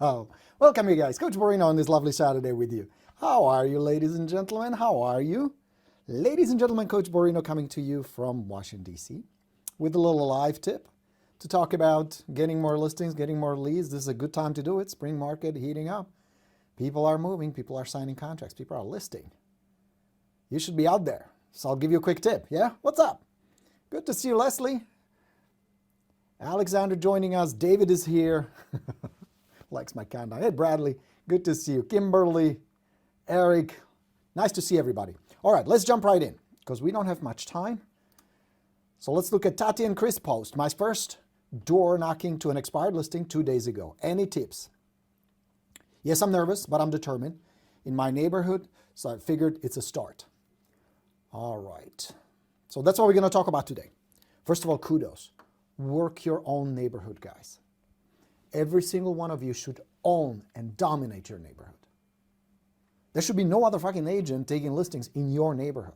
Oh, welcome you guys. Coach Borino on this lovely Saturday with you. How are you, ladies and gentlemen? How are you? Ladies and gentlemen, Coach Borino coming to you from Washington, D.C. with a little live tip to talk about getting more listings, getting more leads. This is a good time to do it. Spring market heating up. People are moving. People are signing contracts. People are listing. You should be out there. So I'll give you a quick tip. Yeah? What's up? Good to see you, Leslie. Alexander joining us. David is here. Likes my countdown. Hey, Bradley. Good to see you. Kimberly, Eric. Nice to see everybody. All right, let's jump right in because we don't have much time. So let's look at Tati and Chris' post. My first door knocking to an expired listing 2 days ago. Any tips? Yes, I'm nervous, but I'm determined. In my neighborhood, so I figured it's a start. All right. So that's what we're going to talk about today. First of all, kudos. Work your own neighborhood, guys. Every single one of you should own and dominate your neighborhood. There should be no other fucking agent taking listings in your neighborhood.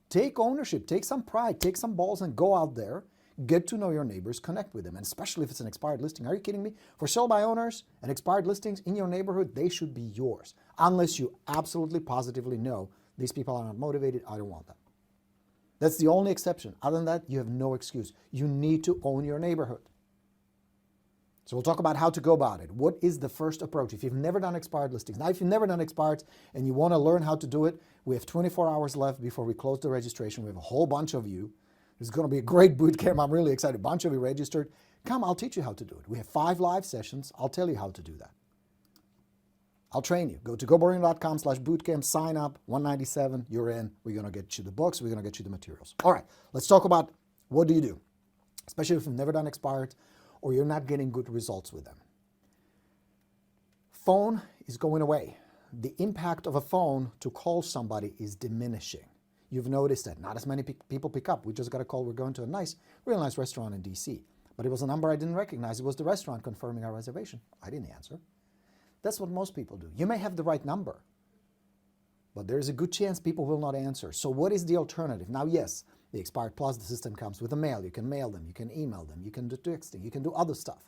Take ownership, take some pride, take some balls and go out there, get to know your neighbors, connect with them, and especially if it's an expired listing. Are you kidding me? For sale by owners and expired listings in your neighborhood, they should be yours. Unless you absolutely positively know these people are not motivated, I don't want them. That's the only exception. Other than that, you have no excuse. You need to own your neighborhood. So we'll talk about how to go about it. What is the first approach? If you've never done expired listings. Now, if you've never done expireds and you want to learn how to do it, we have 24 hours left before we close the registration. We have a whole bunch of you. It's going to be a great boot camp. I'm really excited. A bunch of you registered. Come, I'll teach you how to do it. We have 5 live sessions. I'll tell you how to do that. I'll train you. Go to goborino.com/bootcamp, sign up, $197, you're in. We're going to get you the books. We're going to get you the materials. All right, let's talk about what do you do, especially if you've never done expired or you're not getting good results with them. Phone is going away. The impact of a phone to call somebody is diminishing. You've noticed that not as many people pick up. We just got a call. We're going to a real nice restaurant in D.C. But it was a number I didn't recognize. It was the restaurant confirming our reservation. I didn't answer. That's what most people do. You may have the right number, but there's a good chance people will not answer. So what is the alternative? Now, yes, the Expired Plus, the system comes with a mail. You can mail them, you can email them, you can do texting, you can do other stuff.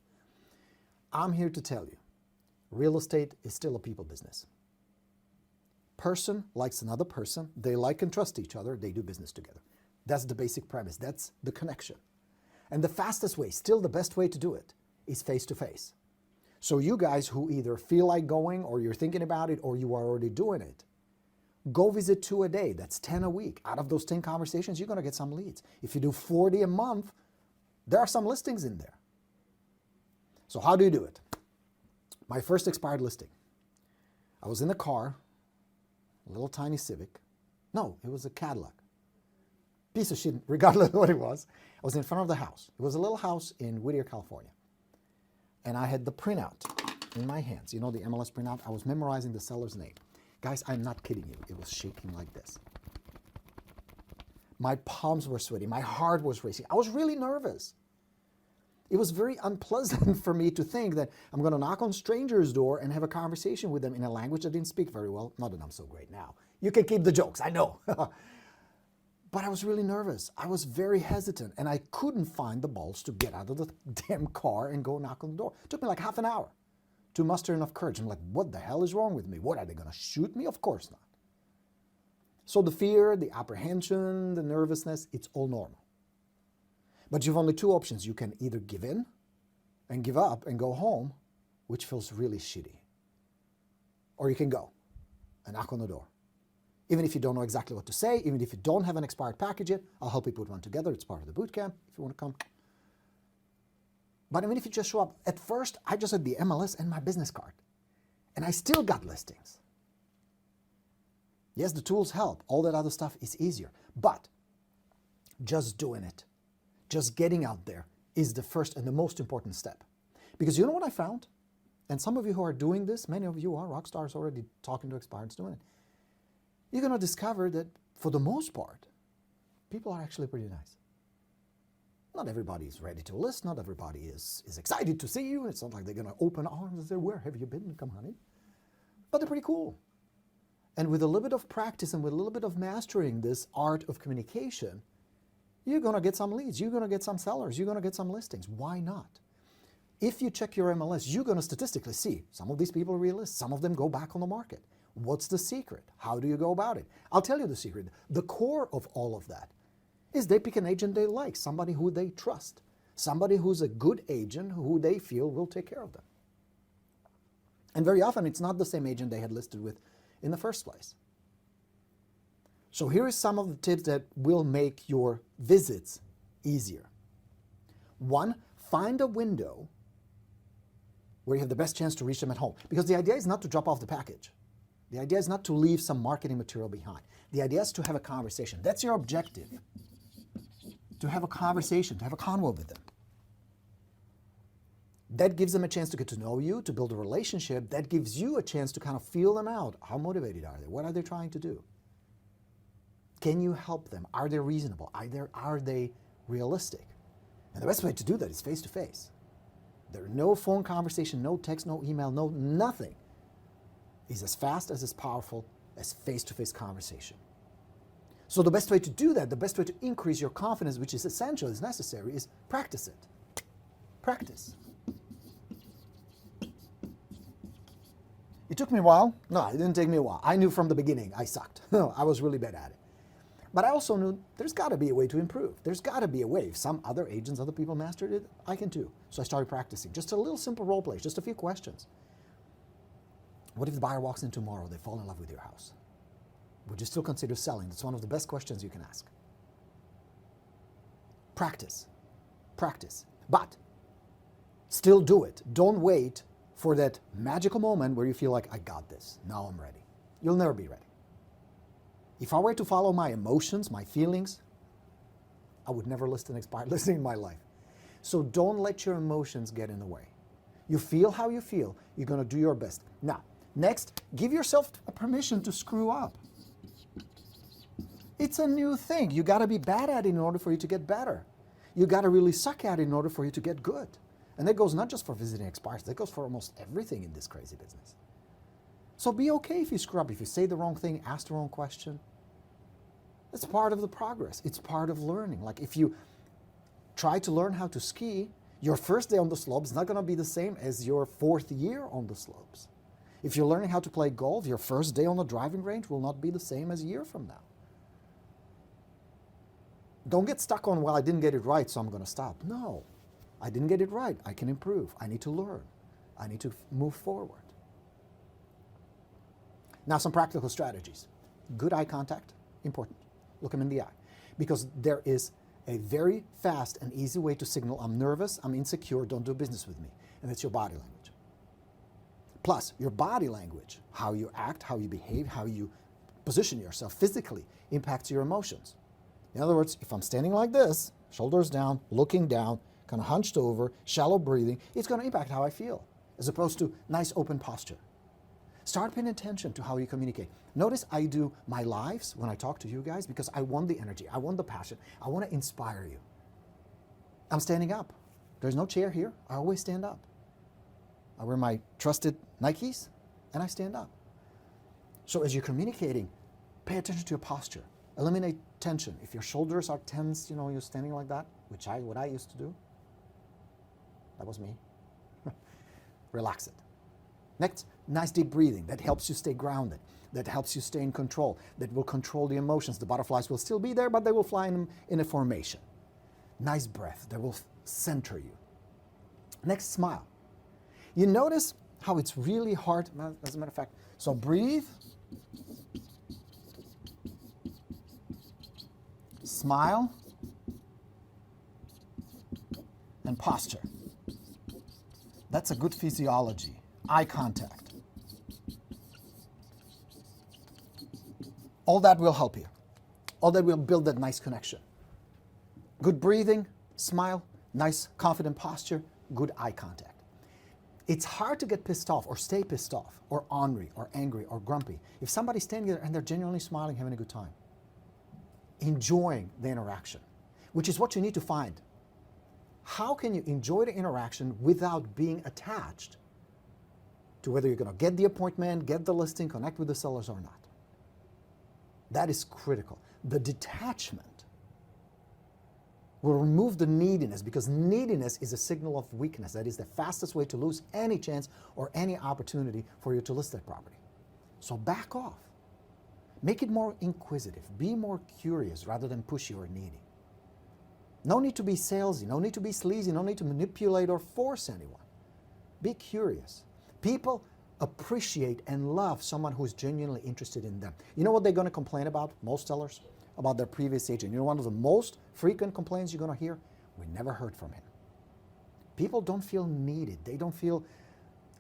I'm here to tell you, real estate is still a people business. Person likes another person. They like and trust each other. They do business together. That's the basic premise. That's the connection. And the fastest way, still the best way to do it, is face-to-face. So you guys who either feel like going or you're thinking about it or you are already doing it, go visit 2 a day. That's 10 a week. Out of those 10 conversations, you're going to get some leads. If you do 40 a month, there are some listings in there. So how do you do it? My first expired listing. I was in a car, a little tiny Civic. No, it was a Cadillac. Piece of shit, regardless of what it was. I was in front of the house. It was a little house in Whittier, California. And I had the printout in my hands. You know the MLS printout? I was memorizing the seller's name. Guys, I'm not kidding you. It was shaking like this. My palms were sweaty. My heart was racing. I was really nervous. It was very unpleasant for me to think that I'm going to knock on strangers' door and have a conversation with them in a language I didn't speak very well. Not that I'm so great now. You can keep the jokes, I know. But I was really nervous. I was very hesitant, and I couldn't find the balls to get out of the damn car and go knock on the door. It took me like half an hour to muster enough courage. I'm like, what the hell is wrong with me? What, are they going to shoot me? Of course not. So the fear, the apprehension, the nervousness, it's all normal. But you've only 2 options. You can either give in and give up and go home, which feels really shitty. Or you can go and knock on the door. Even if you don't know exactly what to say, even if you don't have an expired package yet, I'll help you put one together. It's part of the boot camp if you want to come. But I mean, if you just show up, at first, I just had the MLS and my business card. And I still got listings. Yes, the tools help. All that other stuff is easier. But just doing it, just getting out there is the first and the most important step. Because you know what I found? And some of you who are doing this, many of you are rock stars already talking to expireds doing it. You're going to discover that for the most part, people are actually pretty nice. Not everybody is ready to list. Not everybody is excited to see you. It's not like they're going to open arms and say, where have you been? Come on in. But they're pretty cool. And with a little bit of practice and with a little bit of mastering this art of communication, you're going to get some leads. You're going to get some sellers. You're going to get some listings. Why not? If you check your MLS, you're going to statistically see some of these people are realists, some of them go back on the market. What's the secret? How do you go about it? I'll tell you the secret. The core of all of that is they pick an agent they like, somebody who they trust, somebody who's a good agent who they feel will take care of them. And very often it's not the same agent they had listed with in the first place. So here is some of the tips that will make your visits easier. 1, find a window where you have the best chance to reach them at home. Because the idea is not to drop off the package. The idea is not to leave some marketing material behind. The idea is to have a conversation. That's your objective. To have a conversation, to have a convo with them. That gives them a chance to get to know you, to build a relationship. That gives you a chance to kind of feel them out. How motivated are they? What are they trying to do? Can you help them? Are they reasonable? Are they realistic? And the best way to do that is face-to-face. There are no phone conversation, no text, no email, no nothing is as fast, as powerful as face-to-face conversation. So the best way to do that, the best way to increase your confidence, which is essential, is necessary, is practice it. Practice. It took me a while. No, it didn't take me a while. I knew from the beginning I sucked. No, I was really bad at it. But I also knew there's got to be a way to improve. There's got to be a way. If some other agents, other people mastered it, I can too. So I started practicing. Just a little simple role play, just a few questions. What if the buyer walks in tomorrow, they fall in love with your house? Would you still consider selling? That's one of the best questions you can ask. Practice. Practice. But still do it. Don't wait for that magical moment where you feel like, I got this. Now I'm ready. You'll never be ready. If I were to follow my emotions, my feelings, I would never list an expired listing in my life. So don't let your emotions get in the way. You feel how you feel. You're going to do your best. Now, next, give yourself a permission to screw up. It's a new thing. You got to be bad at it in order for you to get better. You got to really suck at it in order for you to get good. And that goes not just for visiting expires, that goes for almost everything in this crazy business. So be okay if you screw up, if you say the wrong thing, ask the wrong question. It's part of the progress. It's part of learning. Like if you try to learn how to ski, your first day on the slopes is not going to be the same as your 4th year on the slopes. If you're learning how to play golf, your first day on the driving range will not be the same as a year from now. Don't get stuck on, well, I didn't get it right, so I'm going to stop. No, I didn't get it right. I can improve. I need to learn. I need to move forward. Now, some practical strategies. Good eye contact, important. Look them in the eye. Because there is a very fast and easy way to signal, I'm nervous, I'm insecure, don't do business with me. And that's your body language. Plus, your body language, how you act, how you behave, how you position yourself physically, impacts your emotions. In other words, if I'm standing like this, shoulders down, looking down, kind of hunched over, shallow breathing, it's going to impact how I feel, as opposed to nice open posture. Start paying attention to how you communicate. Notice I do my lives when I talk to you guys because I want the energy, I want the passion, I want to inspire you. I'm standing up. There's no chair here. I always stand up. I wear my trusted Nikes and I stand up. So as you're communicating, pay attention to your posture. Eliminate tension. If your shoulders are tense, you're standing like that, what I used to do. That was me. Relax it. Next, nice deep breathing. That helps you stay grounded. That helps you stay in control. That will control the emotions. The butterflies will still be there, but they will fly in a formation. Nice breath. That will center you. Next, smile. You notice how it's really hard, as a matter of fact. So breathe. Smile. And posture. That's a good physiology. Eye contact. All that will help you. All that will build that nice connection. Good breathing, smile, nice confident posture, good eye contact. It's hard to get pissed off or stay pissed off or ornery or angry or grumpy if somebody's standing there and they're genuinely smiling, having a good time, enjoying the interaction, which is what you need to find. How can you enjoy the interaction without being attached to whether you're going to get the appointment, get the listing, connect with the sellers or not? That is critical. The detachment We'll remove the neediness, because neediness is a signal of weakness. That is the fastest way to lose any chance or any opportunity for you to list that property. So back off. Make it more inquisitive. Be more curious rather than pushy or needy. No need to be salesy. No need to be sleazy. No need to manipulate or force anyone. Be curious. People appreciate and love someone who's genuinely interested in them. You know what they're going to complain about, most sellers? About their previous agent. You know, one of the most frequent complaints you're going to hear? We never heard from him. People don't feel needed. They don't feel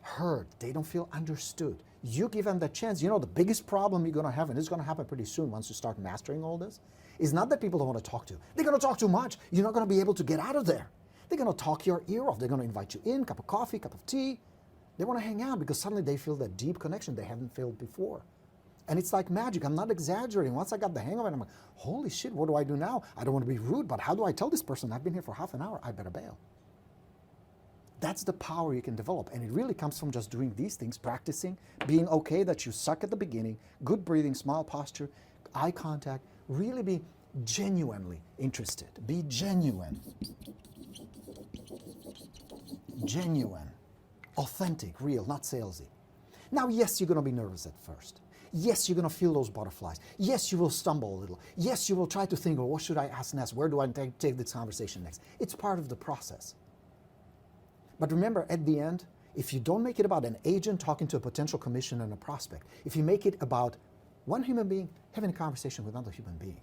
heard. They don't feel understood. You give them that chance. You know, the biggest problem you're going to have, and it's going to happen pretty soon once you start mastering all this, is not that people don't want to talk to you. They're going to talk too much. You're not going to be able to get out of there. They're going to talk your ear off. They're going to invite you in, cup of coffee, cup of tea. They want to hang out because suddenly they feel that deep connection they haven't felt before. And it's like magic. I'm not exaggerating. Once I got the hang of it, I'm like, holy shit, what do I do now? I don't want to be rude, but how do I tell this person I've been here for half an hour? I better bail. That's the power you can develop. And it really comes from just doing these things, practicing, being okay that you suck at the beginning, good breathing, smile posture, eye contact, really be genuinely interested. Be genuine. Genuine. Authentic, real, not salesy. Now, yes, you're going to be nervous at first. Yes, you're going to feel those butterflies. Yes, you will stumble a little. Yes, you will try to think, well, what should I ask next? Where do I take this conversation next? It's part of the process. But remember, at the end, if you don't make it about an agent talking to a potential commission and a prospect, if you make it about one human being having a conversation with another human being,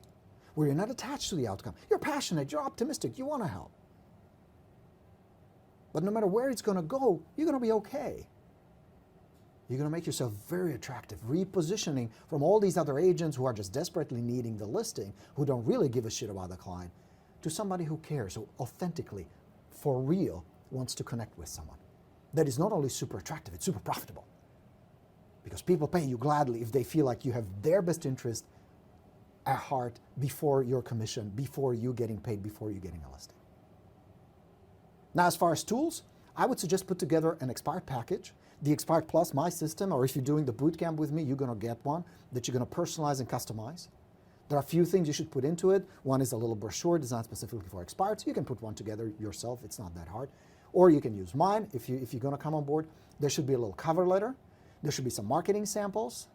where you're not attached to the outcome, you're passionate, you're optimistic, you want to help. But no matter where it's going to go, you're going to be okay. You're going to make yourself very attractive, repositioning from all these other agents who are just desperately needing the listing, who don't really give a shit about the client, to somebody who cares, who authentically, for real, wants to connect with someone. That is not only super attractive, it's super profitable. Because people pay you gladly if they feel like you have their best interest at heart before your commission, before you getting paid, before you getting a listing. Now, as far as tools, I would suggest put together an expired package. The Expired Plus, my system, or if you're doing the bootcamp with me, you're going to get one that you're going to personalize and customize. There are a few things you should put into it. One is a little brochure designed specifically for expired, so you can put one together yourself. It's not that hard. Or you can use mine if you're going to come on board. There should be a little cover letter. There should be some marketing samples.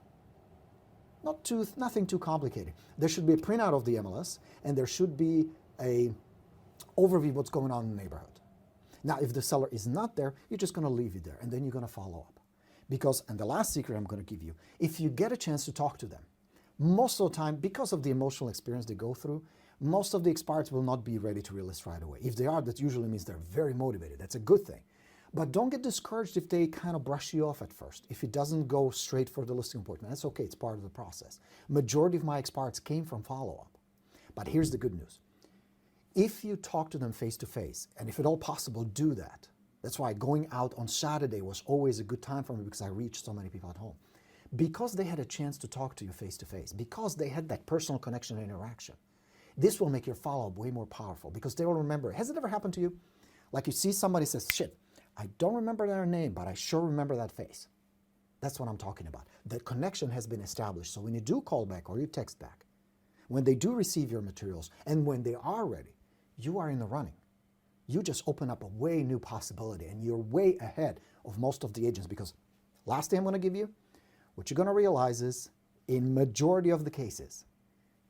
Nothing too complicated. There should be a printout of the MLS, and there should be a overview of what's going on in the neighborhood. Now, if the seller is not there, you're just going to leave it there, and then you're going to follow up. Because, and the last secret I'm going to give you, if you get a chance to talk to them, most of the time, because of the emotional experience they go through, most of the expireds will not be ready to relist right away. If they are, that usually means they're very motivated. That's a good thing. But don't get discouraged if they kind of brush you off at first. If it doesn't go straight for the listing appointment, that's okay. It's part of the process. Majority of my expireds came from follow-up. But here's the good news. If you talk to them face-to-face, and if at all possible, do that. That's why going out on Saturday was always a good time for me, because I reached so many people at home. Because they had a chance to talk to you face-to-face, because they had that personal connection and interaction, this will make your follow-up way more powerful, because they will remember. Has it ever happened to you? Like you see somebody says, shit, I don't remember their name, but I sure remember that face. That's what I'm talking about. The connection has been established. So when you do call back or you text back, when they do receive your materials, and when they are ready, you are in the running. You just open up a way new possibility, and you're way ahead of most of the agents, because last thing I'm going to give you, what you're going to realize is, in majority of the cases,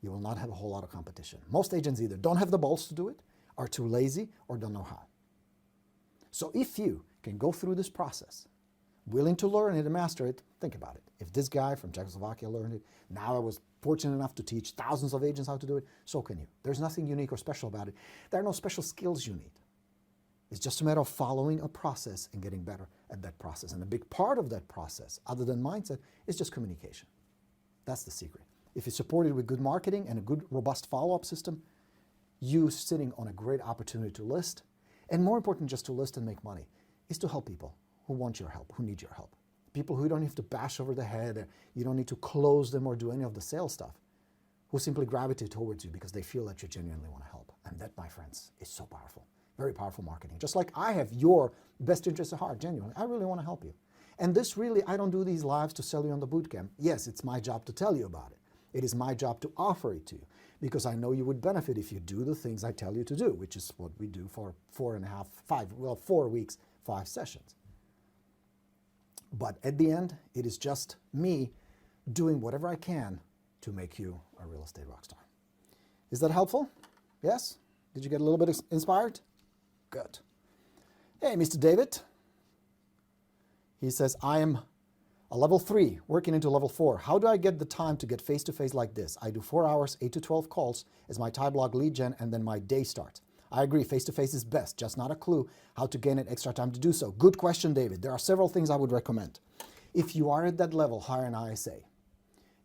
you will not have a whole lot of competition. Most agents either don't have the balls to do it, are too lazy, or don't know how. So if you can go through this process, willing to learn it and master it, think about it. If this guy from Czechoslovakia learned it, now I was fortunate enough to teach thousands of agents how to do it, so can you. There's nothing unique or special about it. There are no special skills you need. It's just a matter of following a process and getting better at that process. And a big part of that process, other than mindset, is just communication. That's the secret. If it's supported with good marketing and a good, robust follow-up system, you're sitting on a great opportunity to list. And more important, just to list and make money, is to help people who want your help, who need your help. People who you don't have to bash over the head, you don't need to close them or do any of the sales stuff, who simply gravitate towards you because they feel that you genuinely want to help. And that, my friends, is so powerful. Very powerful marketing. Just like I have your best interest at heart, genuinely. I really want to help you. And this really, I don't do these lives to sell you on the bootcamp. Yes, it's my job to tell you about it. It is my job to offer it to you. because I know you would benefit if you do the things I tell you to do, which is what we do for 4 weeks, 5 sessions. But at the end, it is just me doing whatever I can to make you a real estate rock star. Is that helpful? Yes? Did you get a little bit inspired? Good. Hey, Mr. David. He says, I am a level 3 working into level 4. How do I get the time to get face-to-face like this? I do 4 hours, 8 to 12 calls as my time block lead gen, and then my day starts. I agree, face-to-face is best, just not a clue how to gain an extra time to do so. Good question, David. There are several things I would recommend. If you are at that level, hire an ISA.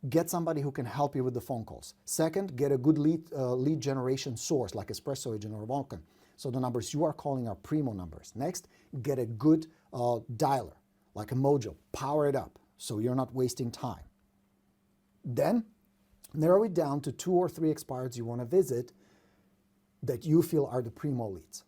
Get somebody who can help you with the phone calls. Second, get a good lead generation source like Espresso Agent or Vulcan. So the numbers you are calling are primo numbers. Next, get a good dialer like a Mojo. Power it up so you're not wasting time. Then, narrow it down to 2 or 3 expireds you want to visit that you feel are the primo leads.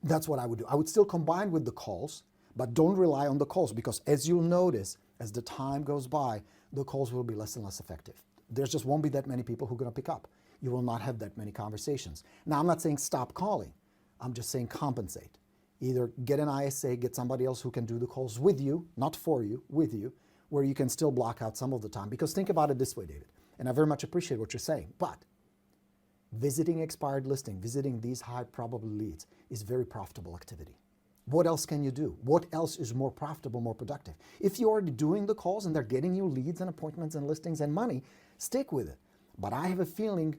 That's what I would do. I would still combine with the calls, but don't rely on the calls, because as you'll notice, as the time goes by, the calls will be less and less effective. There just won't be that many people who are going to pick up. You will not have that many conversations. Now, I'm not saying stop calling. I'm just saying compensate. Either get an ISA, get somebody else who can do the calls with you, not for you, with you, where you can still block out some of the time. Because think about it this way, David, and I very much appreciate what you're saying, but visiting expired listing, visiting these high probability leads is very profitable activity. What else can you do? What else is more profitable, more productive? If you're already doing the calls and they're getting you leads and appointments and listings and money, stick with it. But I have a feeling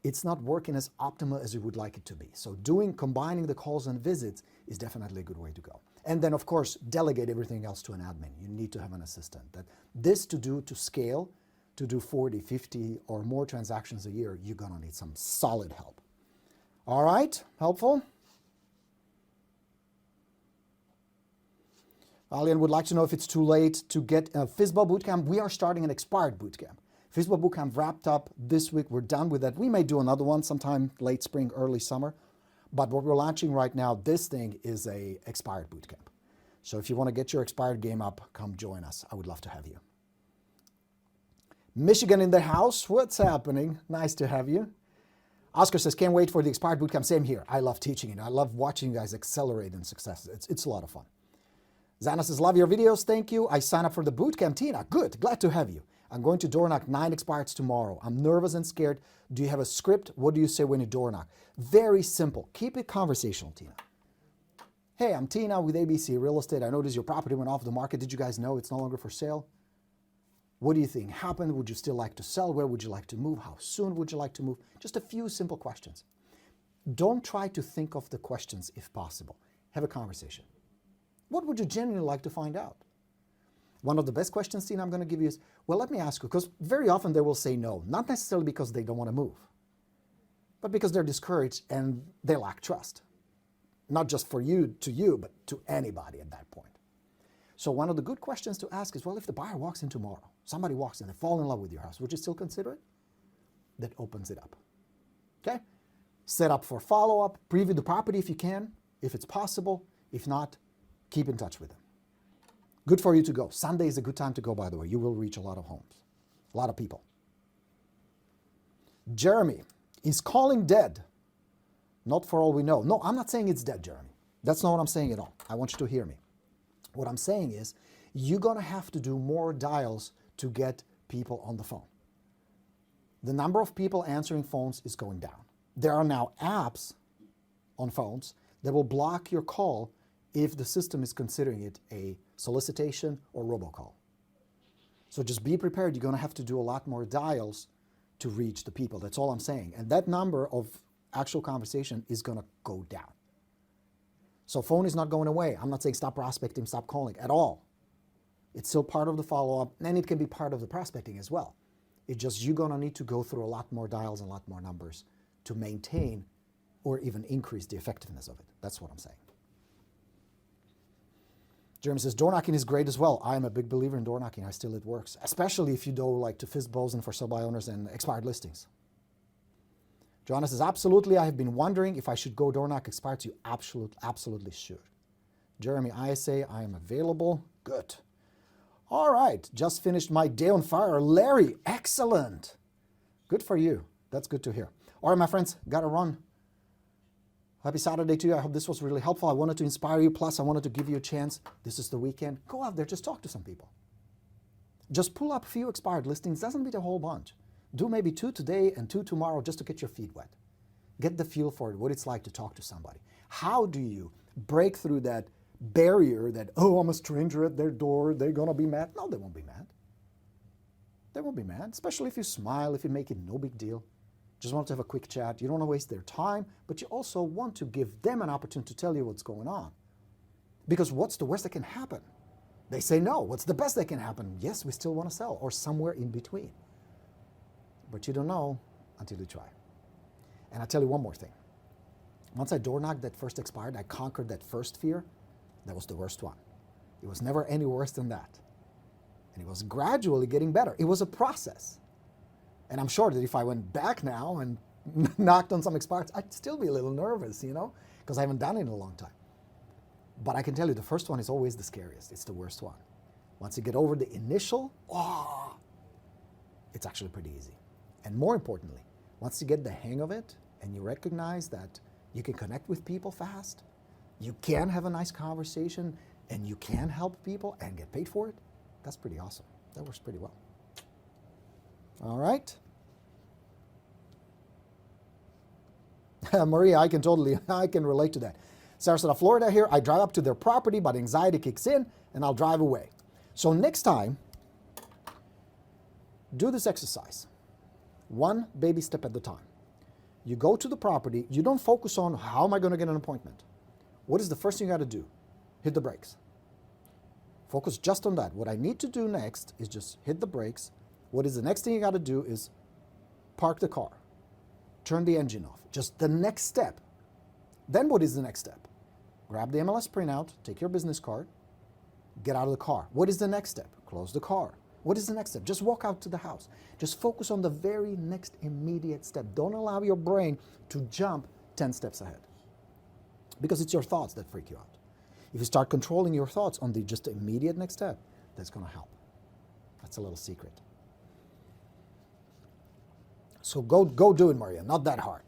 it's not working as optimal as you would like it to be. So combining the calls and visits is definitely a good way to go. And then, of course, delegate everything else to an admin. You need to have an assistant. To scale, to do 40, 50 or more transactions a year, you're gonna need some solid help. All right, helpful? Alian would like to know if it's too late to get a FISBA bootcamp. We are starting an expired bootcamp. FISBA bootcamp wrapped up this week. We're done with that. We may do another one sometime late spring, early summer. But what we're launching right now, this thing is a expired bootcamp. So if you want to get your expired game up, come join us. I would love to have you. Michigan in the house. What's happening? Nice to have you. Oscar says, can't wait for the expired bootcamp. Same here. I love teaching it. I love watching you guys accelerate in success. It's a lot of fun. Zana says, love your videos. Thank you. I signed up for the bootcamp. Tina, good. Glad to have you. I'm going to door knock 9 expireds tomorrow. I'm nervous and scared. Do you have a script? What do you say when you door knock? Very simple. Keep it conversational, Tina. Hey, I'm Tina with ABC Real Estate. I noticed your property went off the market. Did you guys know it's no longer for sale? What do you think happened? Would you still like to sell? Where would you like to move? How soon would you like to move? Just a few simple questions. Don't try to think of the questions if possible. Have a conversation. What would you genuinely like to find out? One of the best questions, Tina, I'm going to give you is, well, let me ask you, because very often they will say no, not necessarily because they don't want to move, but because they're discouraged and they lack trust. Not just for you, but to anybody at that point. So one of the good questions to ask is, well, if the buyer walks in tomorrow, somebody walks in, they fall in love with your house, would you still consider it? That opens it up. Okay? Set up for follow-up, preview the property if you can, if it's possible. If not, keep in touch with them. Good for you to go. Sunday is a good time to go, by the way. You will reach a lot of homes, a lot of people. Jeremy, is calling dead? Not for all we know. No, I'm not saying it's dead, Jeremy. That's not what I'm saying at all. I want you to hear me. What I'm saying is you're going to have to do more dials to get people on the phone. The number of people answering phones is going down. There are now apps on phones that will block your call if the system is considering it a solicitation or robocall. So just be prepared. You're going to have to do a lot more dials to reach the people. That's all I'm saying. And that number of actual conversation is going to go down. So phone is not going away. I'm not saying stop prospecting, stop calling at all. It's still part of the follow-up, and it can be part of the prospecting as well. It's just you're going to need to go through a lot more dials and a lot more numbers to maintain or even increase the effectiveness of it. That's what I'm saying. Jeremy says, door knocking is great as well. I am a big believer in door knocking. It works, especially if you do like to FISBOs and for sale by owners and expired listings. Joanna says, absolutely. I have been wondering if I should go door knock expired. You absolutely should. Jeremy, ISA, I am available. Good. All right. Just finished my day on fire. Larry, excellent. Good for you. That's good to hear. All right, my friends, gotta run. Happy Saturday to you. I hope this was really helpful. I wanted to inspire you. Plus, I wanted to give you a chance. This is the weekend. Go out there, just talk to some people. Just pull up a few expired listings. Doesn't need a whole bunch. Do maybe 2 today and 2 tomorrow just to get your feet wet. Get the feel for it, what it's like to talk to somebody. How do you break through that barrier that, oh, I'm a stranger at their door, they're gonna be mad? No, they won't be mad. They won't be mad, especially if you smile, if you make it no big deal. Just want to have a quick chat. You don't want to waste their time, but you also want to give them an opportunity to tell you what's going on. Because what's the worst that can happen? They say no. What's the best that can happen? Yes, we still want to sell, or somewhere in between. But you don't know until you try. And I'll tell you one more thing. Once I door knocked that first expired, I conquered that first fear. That was the worst one. It was never any worse than that. And it was gradually getting better. It was a process. And I'm sure that if I went back now and knocked on some expireds, I'd still be a little nervous, you know, because I haven't done it in a long time. But I can tell you the first one is always the scariest. It's the worst one. Once you get over the initial, it's actually pretty easy. And more importantly, once you get the hang of it and you recognize that you can connect with people fast, you can have a nice conversation, and you can help people and get paid for it, that's pretty awesome. That works pretty well. All right. Maria, I can relate to that. Sarasota, Florida here. I drive up to their property, but anxiety kicks in, and I'll drive away. So next time, do this exercise. One baby step at a time. You go to the property. You don't focus on how am I going to get an appointment. What is the first thing you got to do? Hit the brakes. Focus just on that. What I need to do next is just hit the brakes. What is the next thing you got to do is park the car. Turn the engine off. Just the next step. Then what is the next step? Grab the MLS printout, take your business card, get out of the car. What is the next step? Close the car. What is the next step? Just walk out to the house. Just focus on the very next immediate step. Don't allow your brain to jump 10 steps ahead. Because it's your thoughts that freak you out. If you start controlling your thoughts on the just immediate next step, that's going to help. That's a little secret. So go do it, Maria. Not that hard.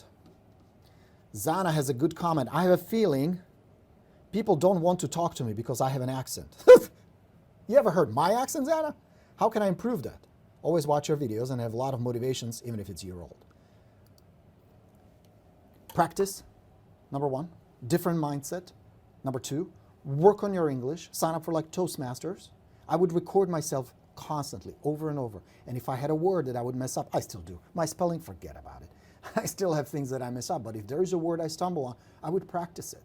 Zana has a good comment. I have a feeling people don't want to talk to me because I have an accent. You ever heard my accent, Zana? How can I improve that? Always watch your videos and have a lot of motivations, even if it's year-old. Practice, number 1. Different mindset, number 2. Work on your English. Sign up for like Toastmasters. I would record myself constantly, over and over. And if I had a word that I would mess up, I still do. My spelling, forget about it. I still have things that I mess up, but if there is a word I stumble on, I would practice it.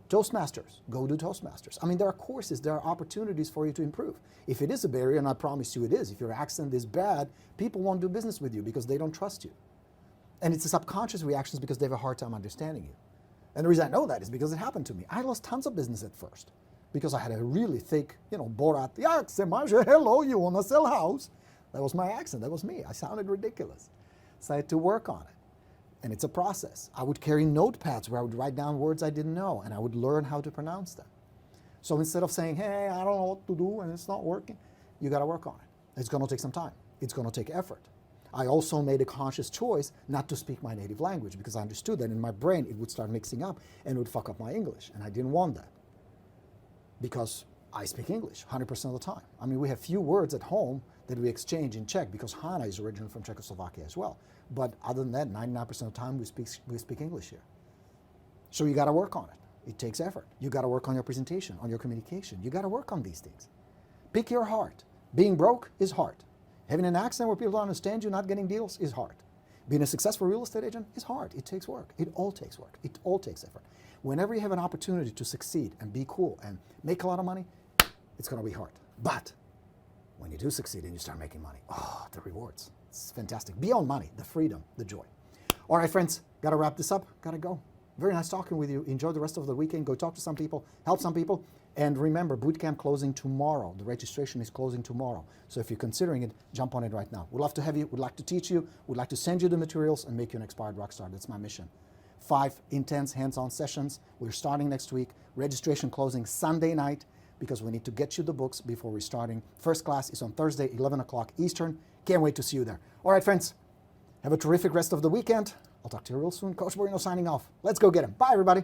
Toastmasters, go do Toastmasters. I mean, there are courses, there are opportunities for you to improve. If it is a barrier, and I promise you it is, if your accent is bad, people won't do business with you because they don't trust you. And it's a subconscious reactions because they have a hard time understanding you. And the reason I know that is because it happened to me. I lost tons of business at first because I had a really thick, Borat accent. Hello, you want to sell a house? That was my accent. That was me. I sounded ridiculous. So I had to work on it. And it's a process. I would carry notepads where I would write down words I didn't know, and I would learn how to pronounce them. So instead of saying, hey, I don't know what to do and it's not working, you got to work on it. It's going to take some time. It's going to take effort. I also made a conscious choice not to speak my native language because I understood that in my brain it would start mixing up and it would fuck up my English. And I didn't want that because I speak English 100% of the time. I mean, we have few words at home that we exchange in Czech because Hanna is originally from Czechoslovakia as well. But other than that, 99% of the time we speak English here. So you got to work on it. It takes effort. You got to work on your presentation, on your communication. You got to work on these things. Pick your heart. Being broke is hard. Having an accent where people don't understand you, not getting deals is hard. Being a successful real estate agent is hard. It takes work. It all takes work. It all takes effort. Whenever you have an opportunity to succeed and be cool and make a lot of money, it's going to be hard. But when you do succeed and you start making money, the rewards. It's fantastic. Beyond money, the freedom, the joy. All right, friends, got to wrap this up. Got to go. Very nice talking with you. Enjoy the rest of the weekend. Go talk to some people, help some people. And remember, Bootcamp closing tomorrow. The registration is closing tomorrow. So if you're considering it, jump on it right now. We'd love to have you. We'd like to teach you. We'd like to send you the materials and make you an expired rock star. That's my mission. 5 intense hands-on sessions. We're starting next week. Registration closing Sunday night because we need to get you the books before we're starting. First class is on Thursday, 11 o'clock Eastern. Can't wait to see you there. All right, friends. Have a terrific rest of the weekend. I'll talk to you real soon. Coach Borino signing off. Let's go get him. Bye, everybody.